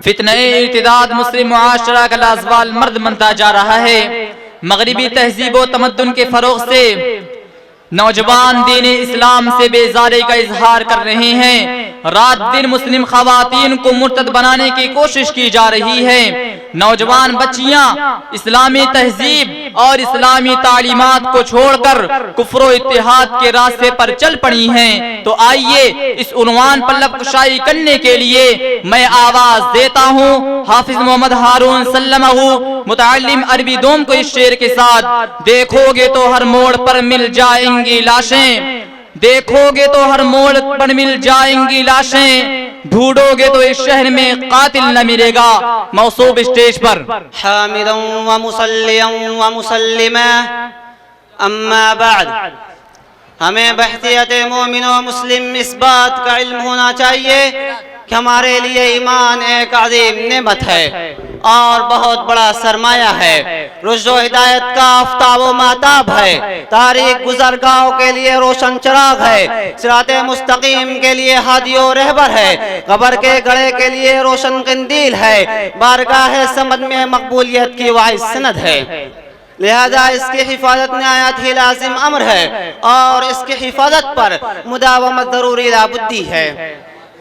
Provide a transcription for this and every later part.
फितने-ए-इर्तिदाद मुस्लिम मुआशरा का लाज़वाल मर्द बनता जा रहा है। मगरिबी तहजीब व तमद्दुन के फरोग से नौजवान दीन इस्लाम से बेजारी का इजहार कर रहे हैं। रात दिन मुस्लिम खवातीन को मुर्तद बनाने की कोशिश की जा रही है। नौजवान बच्चियां इस्लामी तहजीब और इस्लामी तालीमात को छोड़कर कुफ्र व इत्तेहाद के रास्ते पर चल पड़ी हैं। तो आइए इस उन्वान पर लबकुशाई करने के लिए मैं आवाज देता हूँ हाफिज मोहम्मद हारून सल्लमहु मुतअल्लिम अरबी दोम को इस शेर के साथ। देखोगे तो हर मोड़ पर मिल जाएंगी लाशें, देखोगे तो हर मोड़ पर मिल जाएंगी लाशें, ढूंढोगे तो इस शहर में कातिल न मिलेगा। मौसूब स्टेज पर हामिदन व मुसल्लियन व मुसल्लिमा अम्मा बाद। हमें बहसियत मोमिन व मुस्लिम इस बात का इल्म होना चाहिए कि हमारे लिए ईमान एक अजीम नेमत है और बहुत बड़ा सरमाया है। रुश्द व हिदायत का आफताब व माताब है। तारीख गुज़रगाहों के लिए रोशन चिराग है। सिराते मुस्तकीम के लिए हादी व रहबर है। कब्र के गड़े के लिए रोशन कंदील है। बारगाह समद में मकबूलियत की वाइस सनद है। लिहाजा इसकी हिफाजत निहायत ही लाजिम अमर है और इसकी हिफाजत पर मुदावमत ज़रूरी लाबुद्दी है।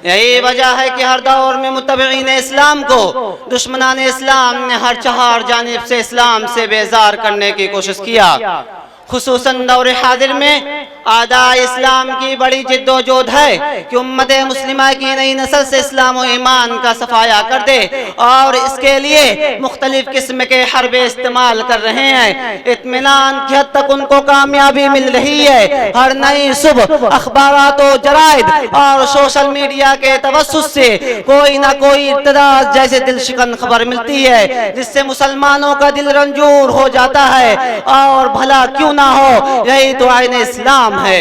यही वजह है कि हर दौर में मुत्तबिईन इस्लाम को दुश्मनान इस्लाम ने हर चार जानिब से इस्लाम से बेजार करने की कोशिश किया। खुसूसन दौर हाजिर में आदा इस्लाम की बड़ी जिद्दोजहद है कि उम्मत मुस्लिमा की नई नस्ल से इस्लाम और ईमान का सफाया कर दे और इसके लिए मुख्तलिफ किस्म के हरबे इस्तेमाल कर रहे हैं। इत्मीनान की हद तक उनको कामयाबी मिल रही है। हर नई सुबह अखबारात व जराइद और सोशल मीडिया के तवस्सुस से कोई ना कोई इर्तिदाद जैसे दिलशिकन खबर मिलती है जिससे मुसलमानों का दिल रंजूर हो जाता है। और भला क्यों ना हो, यही तो आईन इस्लाम है।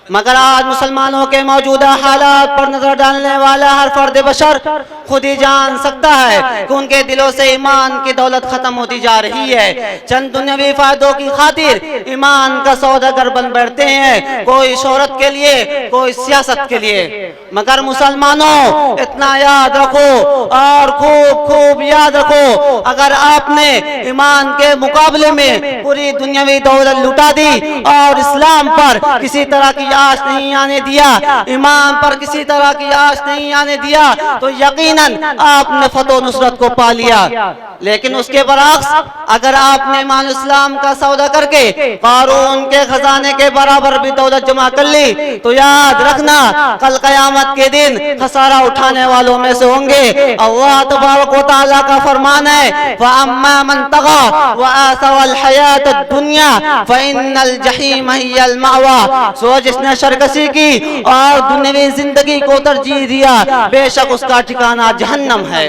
मगर आज मुसलमानों के मौजूदा हालात पर नजर डालने वाला हर फर्द बशर खुद ही जान सकता है कि उनके दिलों से ईमान की दौलत खत्म होती जा रही है। चंद दुनियावी फायदों की खातिर ईमान का सौदागर बन बैठते हैं, कोई शोहरत के लिए, कोई सियासत के लिए। मगर मुसलमानों इतना याद रखो और खूब खूब याद रखो, अगर आपने ईमान के मुकाबले में पूरी दुनियावी दौलत लुटा दी और इस्लाम पर किसी तरह की आश नहीं आने दिया, ईमान पर किसी तरह की आश नहीं आने दिया, तो यकीनन आपने फतह नुसरत को पा लिया। लेकिन उसके बरअक्स अगर आपने ईमान इस्लाम का सौदा करके कारून के खजाने के बराबर भी दौलत जमा कर ली, तो याद रखना कल कयामत के दिन खसारा उठाने वालों में से होंगे। अल्लाह तबारक व तआला का फरमान है, फअम्मा मन तग़ा व आसरल हयात दुनिया फइन्नल जहीम हियल मावा। सो जिसने शरकसी की और दुनियावी जिंदगी को तरजीह दिया, बेशक उसका ठिकाना जहन्नम है।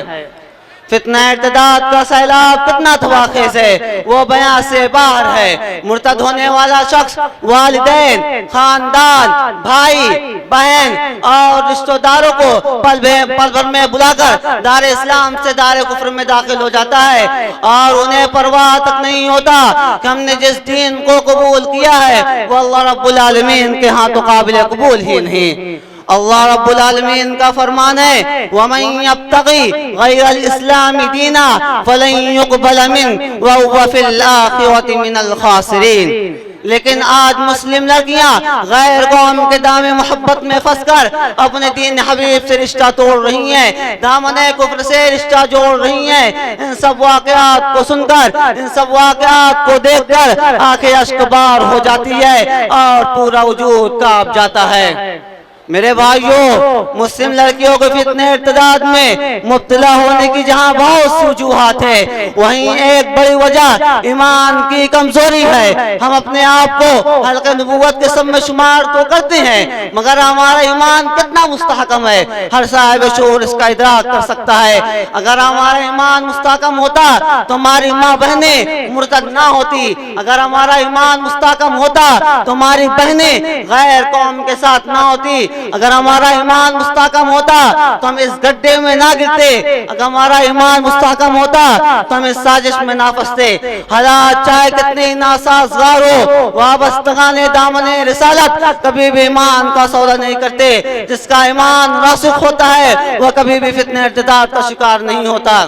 फितना इर्तिदाद का सैलाब कितना तवाखेज़ है, वो बयां से बाहर है। मुर्तद होने वाला शख्स वालिदैन, खानदान, भाई बहन और रिश्तेदारों को पल भर में बुलाकर दार इस्लाम से दार कुफ्र में दाखिल हो जाता है और उन्हें परवाह तक नहीं होता कि हमने जिस दीन को कबूल किया है वो अल्लाह रब्बुल आलमीन के हाथों काबिल कबूल ही नहीं। अल्लाह रब्बुल आलमीन का फरमान है, वमन यब्तगी गैरल इस्लामी दीना फलन युक़बल मिन्हु व हुवा फिल आखिरति मिनल खासिरीन। लेकिन आज मुस्लिम लड़कियां गैर कौम के दामे मोहब्बत में फंसकर अपने दीन हबीब से रिश्ता तोड़ रही हैं, दामने कुफ्र से रिश्ता जोड़ रही हैं। इन सब वाक़यात को सुनकर, इन सब वाक़यात को देखकर आंखें अश्कबार हो जाती है और पूरा वजूद कांप जाता है। मेरे भाइयों, मुस्लिम लड़कियों को फितने इर्तिदाद में मुब्तला होने की जहाँ बहुत सी वजूहात है, वहीं एक बड़ी वजह ईमान की कमजोरी है। हम अपने आप को हल्के नबूवत के सब में शुमार तो करते हैं, मगर हमारा ईमान कितना मुस्तहकम है, हर साहिब शऊर इसका इदराक कर सकता है। अगर हमारा ईमान मुस्तहकम होता तो हमारी माँ बहनें मुर्तद ना होती। अगर हमारा ईमान मुस्तहकम होता तो हमारी बहनें गैर कौम के साथ ना होती। अगर हमारा ईमान मुस्तहकम होता तो हम इस गड्ढे में ना गिरते, अगर हमारा ईमान मुस्तहकम होता तो हम इस साजिश में ना फंसते। हालात चाहे कितने ही नासाजगार हो, वाबस्तगाने दामने रिसालत कभी भी ईमान का सौदा नहीं करते। जिसका ईमान रासिख होता है वह कभी भी फितने इर्तिदाद का शिकार नहीं होता।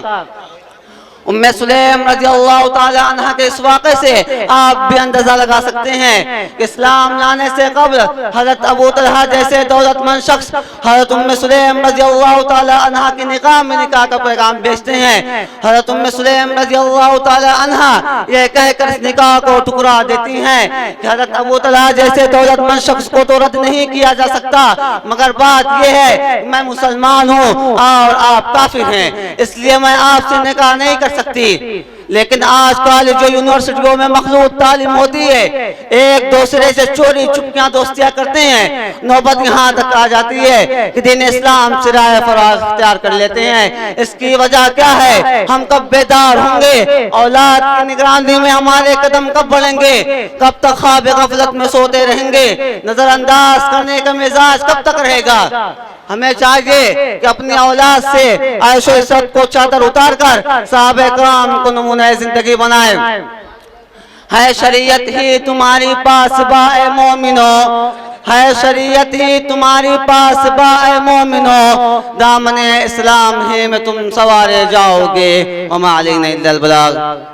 उम्मे सुलेम रज़ी अल्लाह ताला अन्हा के इस वाक़े से आप भी अंदाजा लगा सकते हैं कि इस्लाम लाने से कबल हज़रत अबू तलहा जैसे दौलतमंद शख्स हज़रत उम्मे सुलेम रज़ी अल्लाह ताला अन्हा के निकाह में निकाह का पैगाम भेजते हैं। हज़रत उम्मे सुलेम रज़ी अल्लाह ताला अन्हा ये कहकर इस निकाह को ठुकरा देती हैं कि हज़रत अबू तलहा जैसे दौलतमंद शख्स को तो रद्द नहीं किया जा सकता, मगर बात यह है मैं मुसलमान हूँ और आप काफिर हैं, इसलिए मैं आपसे निकाह नहीं कर सकती। लेकिन आजकल जो यूनिवर्सिटियों में मखलूत तालीम होती है, एक दूसरे से चोरी चुपकियां दोस्तियां करते हैं। नौबत यहाँ तक आ जाती है कि दीन इस्लाम से राह फराज इख्तियार कर लेते हैं। इसकी वजह क्या है? हम कब बेदार होंगे? औलाद की निगरानी में हमारे कदम कब बढ़ेंगे? कब तक ख्वाब गफलत में सोते रहेंगे? नजरअंदाज करने का मिजाज कब तक रहेगा? हमें चाहिए कि अपनी औलाद से आयशो इज्जत को चादर उतार कर साहबे कराम को नमूने जिंदगी बनाए। है शरीयत ही तुम्हारी पास बाए मोमिनो, है शरीयत ही तुम्हारी पास बाए मोमिनो, दामने इस्लाम ही में तुम सवारे जाओगे। वमा अलैना इल्लल बलाग।